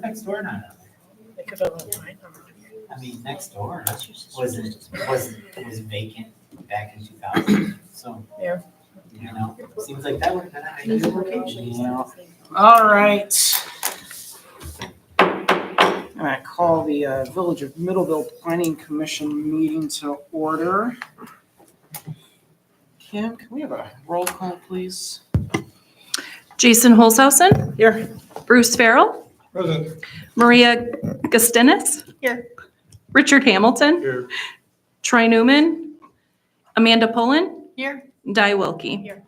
the next door not on there? I mean, next door was vacant back in 2000, so. Yeah. You know, seems like that would have been an ideal location. Yeah. All right. I call the Village of Middleville Planning Commission meeting to order. Kim, can we have a roll call, please? Jason Holzhausen, Here. Bruce Farrell, Present. Maria Gustinis. Here. Richard Hamilton, Here. Troy Newman, Amanda Pullen, Here. Di Wilkie. Here.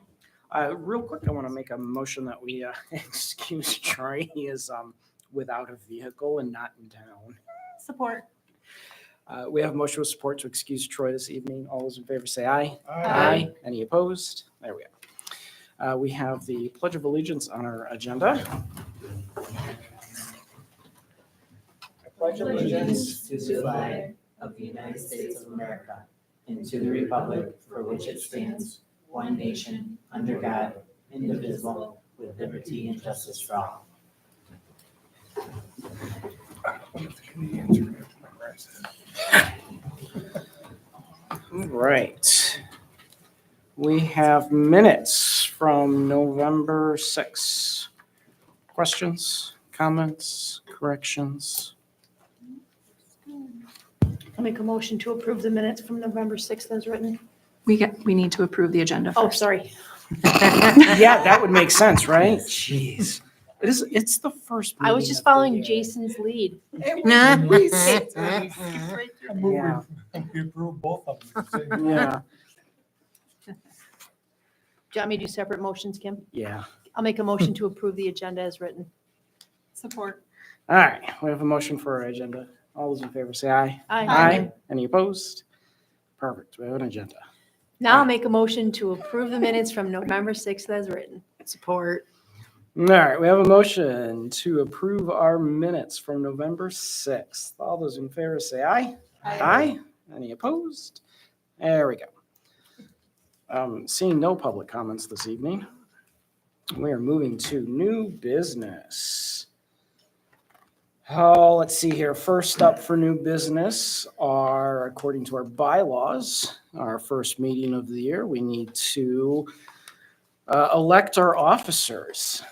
Real quick, I want to make a motion that we excuse Troy. He is without a vehicle and not in town. Support. We have a motion with support to excuse Troy this evening. All those in favor say aye. Aye. Any opposed? There we go. We have the Pledge of Allegiance on our agenda. I pledge Allegiance to the flag of the United States of America and to the republic for which it stands, one nation, under God, indivisible, with liberty and justice for all. All right. We have minutes from November 6th. Questions, comments, corrections? I'll make a motion to approve the minutes from November 6th as written. We need to approve the agenda Oh, first. sorry. Yeah, that would make sense, right? Jeez. It's the first. I was meeting just of the year. Jason's lead. Yeah. I move we approve both of them. Yeah, Do you want me to do separate motions, Kim? yeah. I'll make a motion to approve the agenda as written. Support. All right, we have a motion for our agenda. All those in favor say aye. Aye. Any opposed? Perfect, we have an agenda. Now I'll make a motion to approve the minutes from November 6th as written. Support. All right, we have a motion to approve our minutes from November 6th. All those in favor say aye. Aye. Any opposed? There we go. Seeing no public comments this evening, we are moving to new business. Oh, let's see here. First up for new business are, according to our bylaws, our first meeting of the year, we need to elect our officers.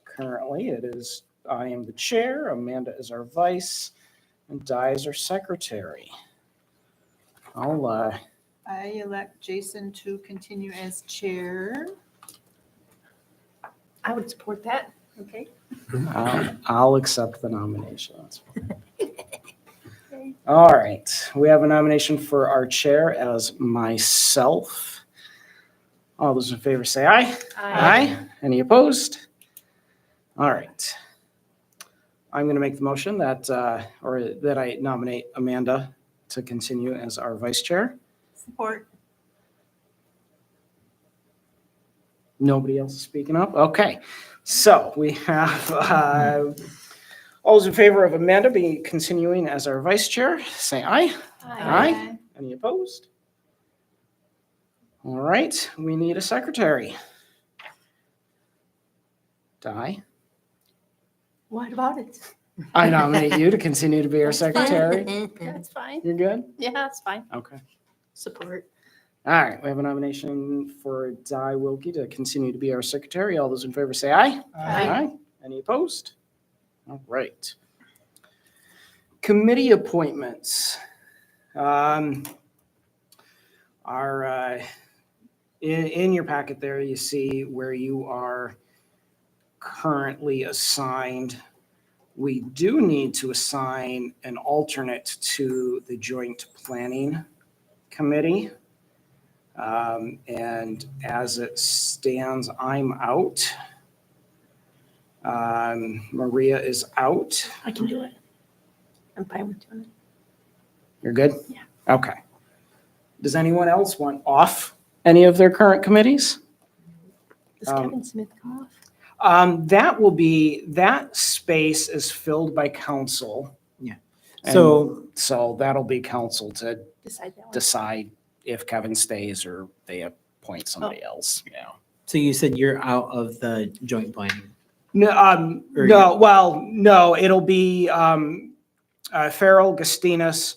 Currently, I am the chair, Amanda is our vice, and Di is our secretary. I elect Jason to continue as chair. I would support that. Okay. I'll accept the nomination. That's fine. All right, we have a nomination for our chair as myself. All those in favor say aye. Aye. Any opposed? All right. I'm going to make the motion that I nominate Amanda to continue as our vice chair. Support. Nobody else is speaking up? Okay. So we have all those in favor of Amanda being continuing as our vice chair, say aye. Aye. Any opposed? All right, we need a secretary. Di, What about it? I nominate you to continue to be our secretary. That's fine. You're good? Yeah, that's fine. Okay. Support. All right, we have a nomination for Di Wilkie to continue to be our secretary. All those in favor say aye. Aye. Any opposed? All right. Committee appointments. In your packet there, you see where you are currently assigned. We do need to assign an alternate to the Joint Planning Committee. And as it stands, I'm out. Maria is out. I can do it. I'm fine with doing it. You're good? Yeah. Okay. Does anyone else want off any of their current committees? Does Um, Kevin Smith come off? That space is filled by council. Yeah. And So- so that'll be council to Decide that one. decide if Kevin stays or they appoint somebody else. Yeah. So you said you're out of the joint planning. No, Or no, well, no, it'll be, Farrell, Gustinas,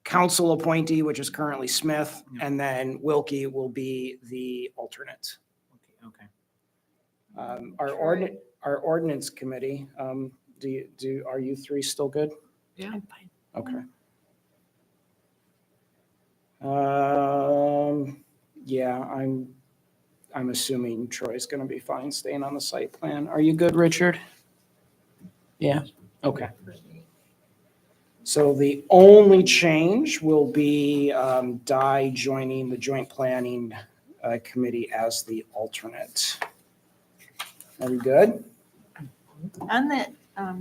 council appointee, which is currently Smith, Yeah. and then Wilkie will be the alternate. Okay. Our ordinance committee, are you three still good? I'm fine. Okay. Yeah, I'm assuming Troy's gonna be fine staying on the site plan. Are you good, Richard? Yeah, okay. So the only change will be Di joining the joint planning committee as the alternate. Are we good? On that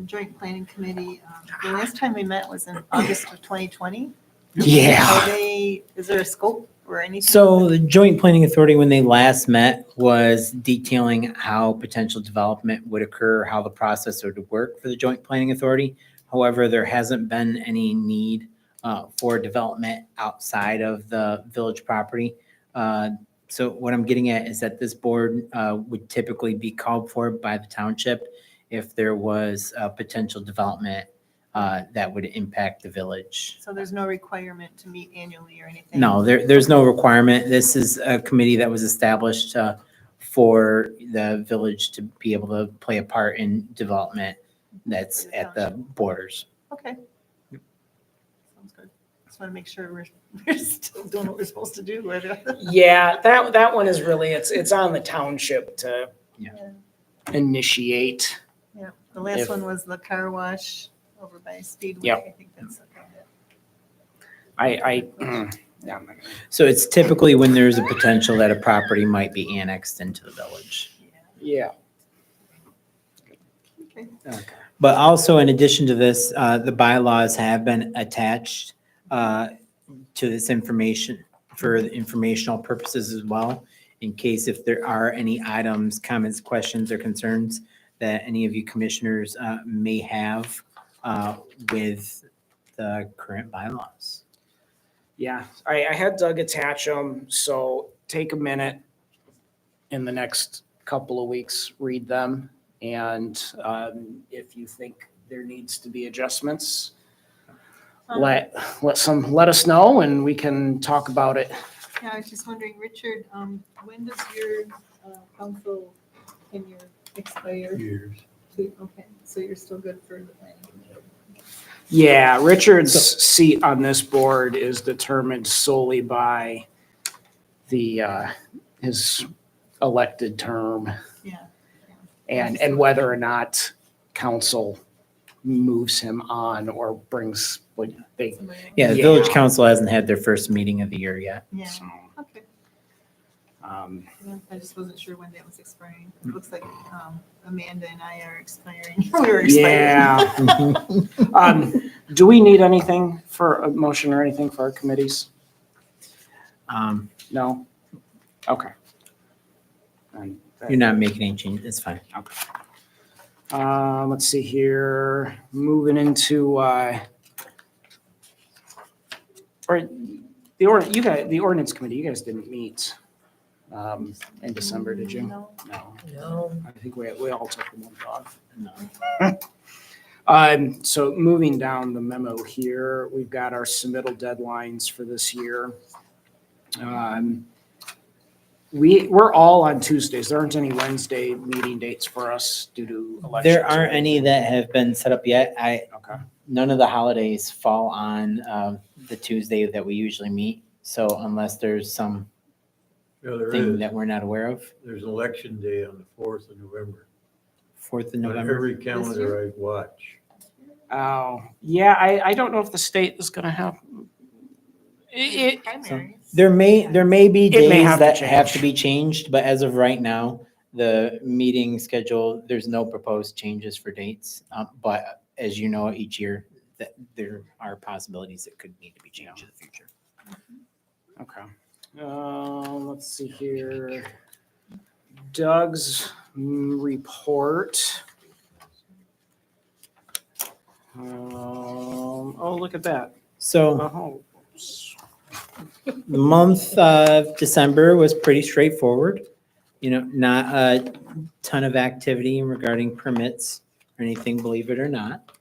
joint planning committee, the last time we met was in August of 2020. Yeah. Is there a scope or anything? So the Joint Planning Authority, when they last met, was detailing how potential development would occur, how the process would work for the Joint Planning Authority. However, there hasn't been any need for development outside of the village property. So what I'm getting at is that this board would typically be called for by the township if there was a potential development that would impact the village. So there's no requirement to meet annually or anything? No, there's no requirement. This is a committee that was established for the village to be able to play a part in development that's at the borders. Okay. Sounds good. Just want to make sure we're still doing what we're supposed to do. Yeah, that one is really, it's on the township to Yeah. initiate. Yeah, the last If- one was the car wash over by Speedway. Yep. I think that's okay. Yeah, So it's typically when there's a potential that a property might be annexed into the village. yeah. Okay. But also in addition to this, the bylaws have been attached to this information for informational purposes as well, in case if there are any items, comments, questions, or concerns that any of you commissioners may have with the current bylaws. Yeah, I had Doug attach them, so take a minute in the next couple of weeks, read them. And if you think there needs to be adjustments, let us know and we can talk about it. Yeah, I was just wondering, Richard, when does your council tenure expire? Years. Okay, so you're still good for the planning. Yeah, Richard's seat on this board is determined solely by his elected term Yeah. and whether or not council moves him on or brings, like, they, Somebody else? Yeah, the Yeah. village council hasn't had their first meeting of the year yet. Yeah, so, okay. um, Yeah, I just wasn't sure when that was expiring. It looks like Amanda and I are expiring. We were expiring. yeah. Do we need anything for a motion or anything for our committees? No? Okay. And You're not making any changes, it's fine. let's see here, moving into, the ordinance committee, you guys didn't meet, in December, did you? No. No. I think we all took a month off. No. So moving down the memo here, we've got our submittal deadlines for this year. We're all on Tuesdays. There aren't any Wednesday meeting dates for us due to elections. There aren't any that have been set up yet. Okay. None of the holidays fall on the Tuesday that we usually meet. So unless there's some Yeah, there thing is. that we're not aware of, There's election day on the 4th of November. 4th of On November. every calendar I watch. Oh, yeah, I don't know if the state is gonna have. It, Primaries. There may be It may days have to that have to change. be changed, but as of right now, the meeting schedule, there's no proposed changes for dates. But as you know, each year, that there are possibilities that could need to be changed in the future. okay. Let's see here. Doug's report. Oh, look at that. So Oh, the month of December was pretty straightforward. not a ton of activity regarding permits or anything, believe it or not.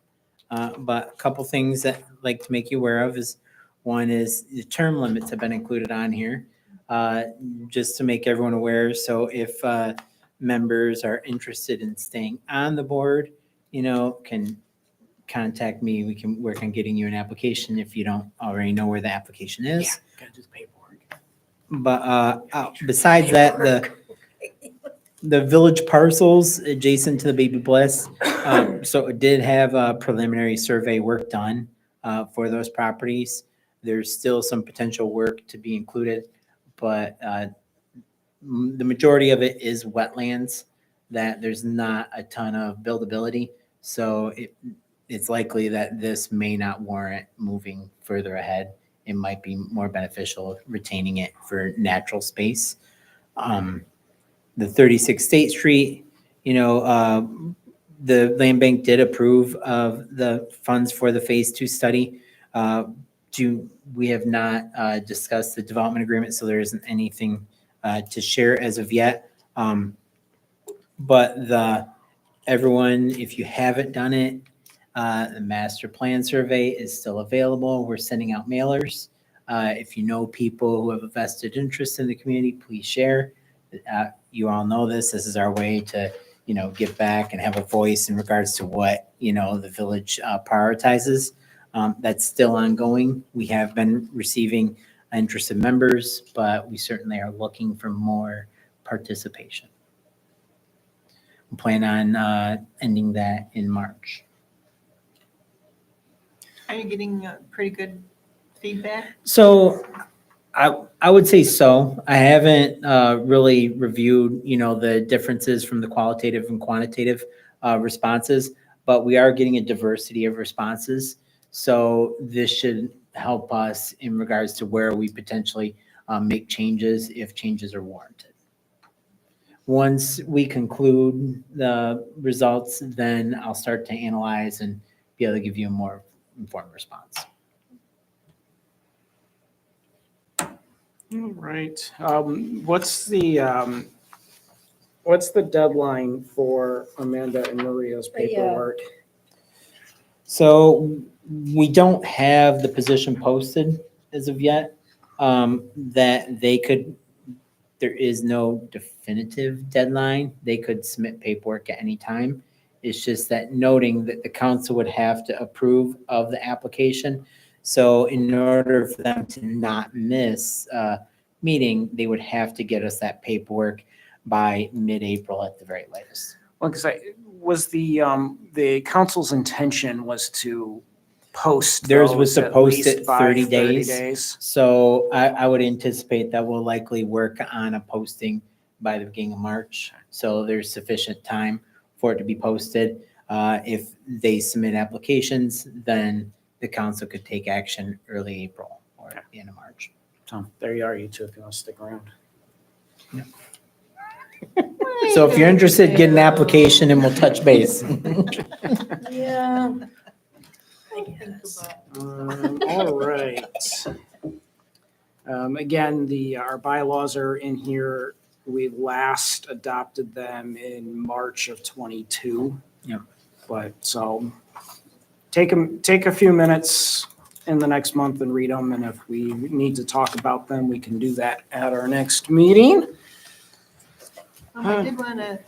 But a couple things that I'd like to make you aware of is, one is the term limits have been included on here, just to make everyone aware. So if members are interested in staying on the board, can contact me. We can work on getting you an application if you don't already know where the application is. Gotta do the paperwork. But besides that, the village parcels adjacent to the Baby Bliss, so it did have a preliminary survey work done for those properties. There's still some potential work to be included, but the majority of it is wetlands that there's not a ton of buildability. So it's likely that this may not warrant moving further ahead. It might be more beneficial retaining it for natural space. The 36 State Street, the land bank did approve of the funds for the Phase 2 study. We have not discussed the development agreement, so there isn't anything to share as of yet. But everyone, if you haven't done it, the master plan survey is still available. We're sending out mailers. If you know people who have a vested interest in the community, please share. You all know this. This is our way to, give back and have a voice in regards to what, the village prioritizes. That's still ongoing. We have been receiving interested members, but we certainly are looking for more participation. We plan on ending that in March. Are you getting pretty good feedback? So I would say so. I haven't really reviewed, the differences from the qualitative and quantitative responses, but we are getting a diversity of responses. So this should help us in regards to where we potentially make changes if changes are warranted. Once we conclude the results, then I'll start to analyze and be able to give you a more informed response. All right. What's the deadline for Amanda and Maria's paperwork? So we don't have the position posted as of yet, that there is no definitive deadline. They could submit paperwork at any time. It's just that noting that the council would have to approve of the application. So in order for them to not miss a meeting, they would have to get us that paperwork by mid-April at the very latest. Well, because was the council's intention was to post Theirs was those to post least it by 30 30 days. days. So I would anticipate that we'll likely work on a posting by the beginning of March. So there's sufficient time for it to be posted. If they submit applications, then the council could take action early April or at the end of March. So there you are, you two, if you want to stick around. So if you're interested, get an application and we'll touch base. Yeah. All right. Again, our bylaws are in here. We last adopted them in March of 22. Yep. But so take a few minutes in the next month and read them. And if we need to talk about them, we can do that at our next meeting. I did want to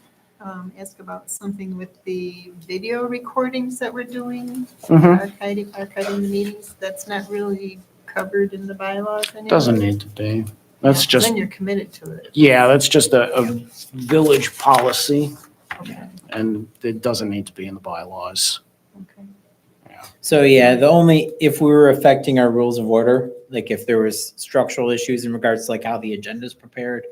ask about something with the video recordings that we're doing, Mhm. archiving the meetings. That's not really covered in the bylaws anymore. Doesn't need to be. That's Yeah, just, then you're committed to it. yeah, that's just a village policy Okay, and it doesn't need to be in the bylaws. okay. So yeah, if we were affecting our rules of order, like if there was structural issues in regards to like how the agenda is prepared,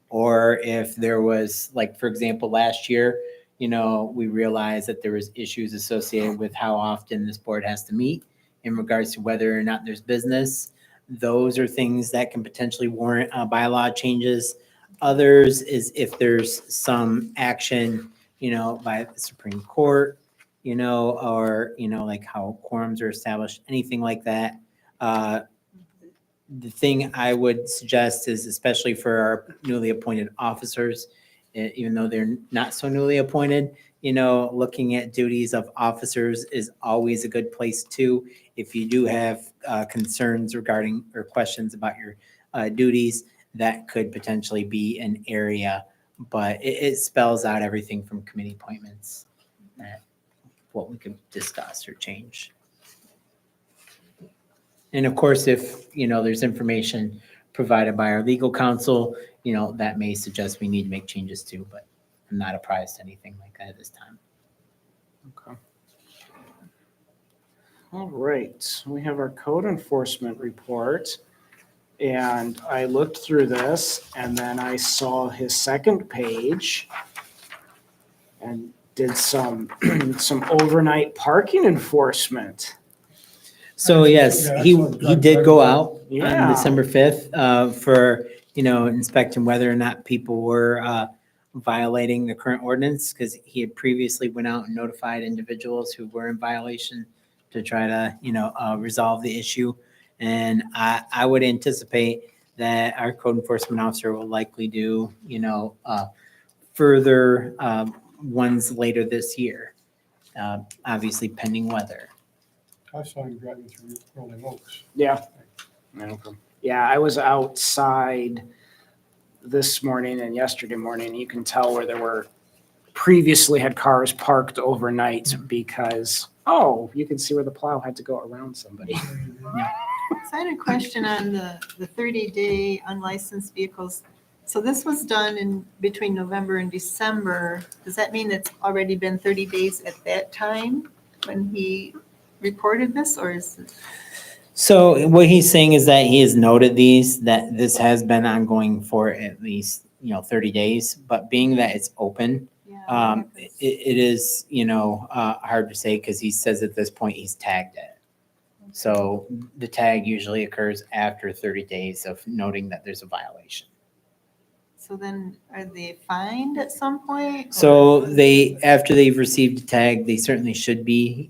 or if there was, like, for example, last year, we realized that there was issues associated with how often this board has to meet in regards to whether or not there's business. Those are things that can potentially warrant bylaw changes. Others is if there's some action, by the Supreme Court, or, like how quorums are established, anything like that. The thing I would suggest is, especially for our newly appointed officers, even though they're not so newly appointed, looking at duties of officers is always a good place too. If you do have concerns regarding or questions about your duties, that could potentially be an area, but it spells out everything from committee appointments, that what we could discuss or change. And of course, if, there's information provided by our legal counsel, that may suggest we need to make changes too, but I'm not apprised to anything like that at this time. Okay. All right, we have our code enforcement report. And I looked through this and then I saw his second page and did some overnight parking enforcement. So yes, he did go out Yeah. on December 5th for, inspecting whether or not people were violating the current ordinance, because he had previously went out and notified individuals who were in violation to try to, resolve the issue. And I would anticipate that our code enforcement officer will likely do, further ones later this year, obviously pending weather. I saw him driving through Rolling Oaks. Yeah. Yeah, I was outside this morning and yesterday morning. You can tell where there were previously had cars parked overnight because, you can see where the plow had to go around somebody. So I had a question on the 30-day unlicensed vehicles. So this was done in between November and December. Does that mean it's already been 30 days at that time when he reported this, or is it? So what he's saying is that he has noted that this has been ongoing for at least, 30 days, but being that it's open, Yeah, it is, hard to say, because he says at this point he's tagged it. So the tag usually occurs after 30 days of noting that there's a violation. So then are they fined at some point? So or- after they've received a tag, they certainly should be,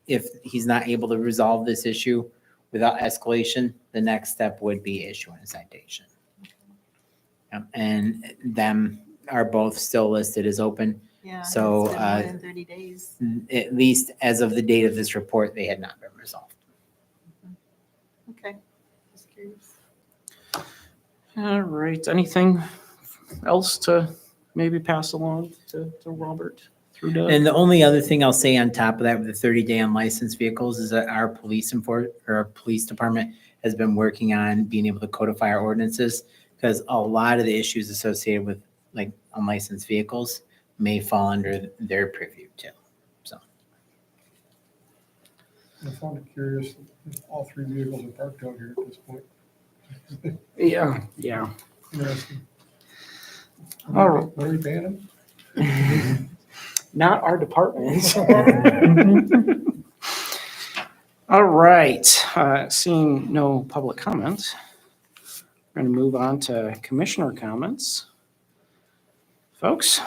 if he's not able to resolve this issue without escalation, the next step would be issuing a citation. And them are both still listed as open. Yeah, it's so, been more than 30 days. At least as of the date of this report, they had not been resolved. Okay, just curious. All right, anything else to maybe pass along to Robert through Doug? And the only other thing I'll say on top of that with the 30-day unlicensed vehicles is that our police department has been working on being able to codify our ordinances, because a lot of the issues associated with like unlicensed vehicles may fall under their purview too. So I found it curious that all three vehicles are parked out here at this point. Yeah. Interesting. All right. Are we paying them? Not our department. All right, seeing no public comment, we're going to move on to commissioner comments. Folks?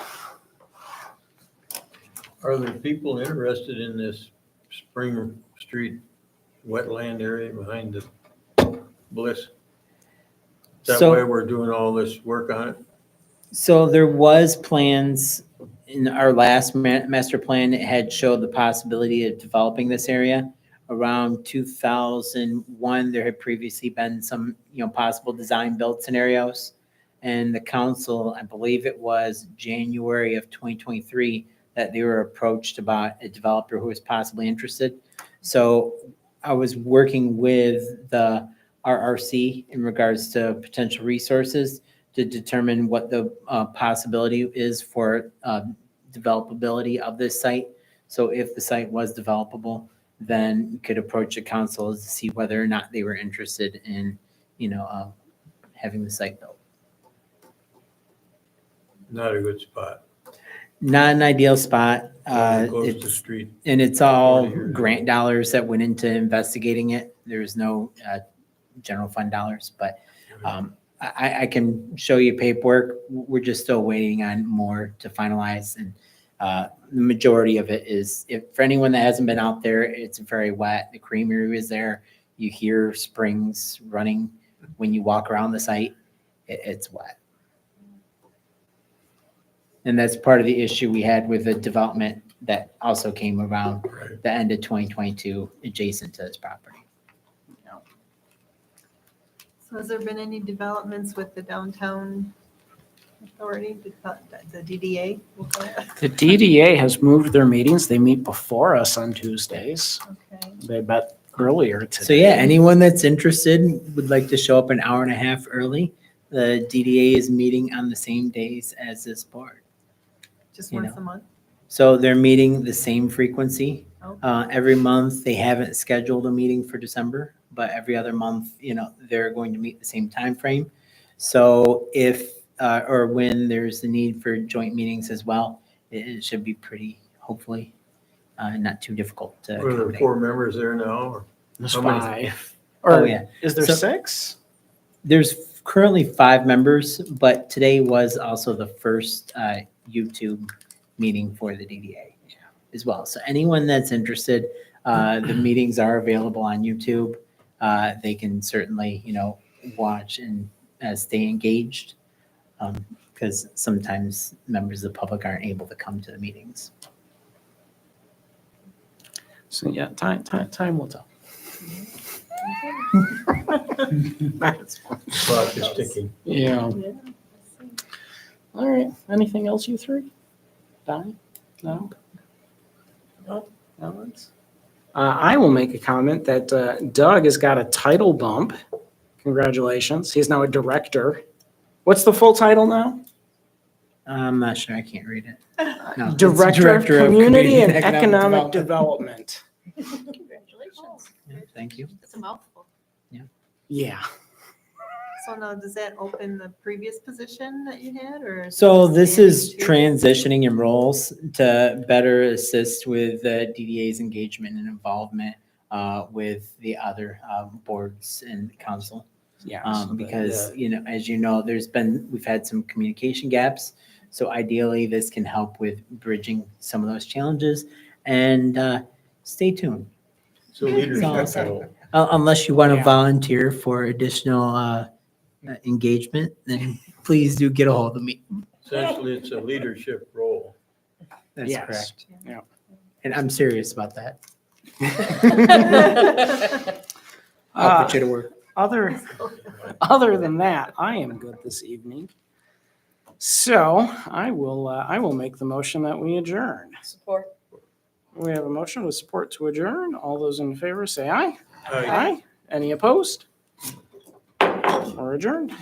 Are there people interested in this Spring Street wetland area behind the Bliss? Is that So- why we're doing all this work on it? So there was plans in our last master plan. It had showed the possibility of developing this area. Around 2001, there had previously been some, possible design build scenarios. And the council, I believe it was January of 2023, that they were approached about a developer who was possibly interested. So I was working with the RRC in regards to potential resources to determine what the possibility is for developability of this site. So if the site was developable, then you could approach the council to see whether or not they were interested in, having the site built. Not a good spot. Not an ideal spot. Close to It's, street. and it's all 40 years. grant dollars that went into investigating it. There's no general fund dollars, but I can show you paperwork. We're just still waiting on more to finalize. And the majority of it is, for anyone that hasn't been out there, it's very wet. The creamery is there. You hear springs running when you walk around the site. It's wet. And that's part of the issue we had with the development that also came around Right. the end of 2022 adjacent to this property. So has there been any developments with the downtown authority, the DDA? We'll call it? The DDA has moved their meetings. They meet before us on Tuesdays. Okay. They met earlier today. So yeah, anyone that's interested would like to show up an hour and a half early. The DDA is meeting on the same days as this board. Just You once know. a month? So they're meeting the same frequency. Oh. Every month, they haven't scheduled a meeting for December, but every other month, they're going to meet the same time frame. So if, or when there's the need for joint meetings as well, it should be pretty, hopefully, not too difficult to Were there accommodate. 4 members there now? Or There's how many? 5. Oh, Or yeah. is there So- 6? There's currently 5 members, but today was also the first YouTube meeting for the DDA as well. So anyone that's interested, the meetings are available on YouTube. They can certainly, watch and stay engaged because sometimes members of the public aren't able to come to the meetings. So yeah, time will tell. Clock is ticking. Yeah. All right. Anything else, you three? Donnie? No? No. I will make a comment that Doug has got a title bump. Congratulations. He's now a director. What's the full title now? I'm not sure. I can't read it. No, it's Director of Community and Economic Economic Development. Development. Congratulations. Yeah, thank you. That's a mouthful. Yeah. So now, does that open the previous position that you had, or? is it So just this is adding to- transitioning in roles to better assist with the DDA's engagement and involvement with the other boards and council. Yeah. Because, as you know, we've had some communication gaps. So ideally, this can help with bridging some of those challenges. And stay tuned. So leadership awesome. role. Unless you want to Yeah. volunteer for additional engagement, then please do get a hold of me. Essentially, it's a leadership role. That's Yes. correct. Yeah. And I'm serious about that. Uh, I'll put you to work. Other than that, I am good this evening. So I will make the motion that we adjourn. Support. We have a motion with support to adjourn. All those in favor say aye. Aye. Any opposed? Or adjourned.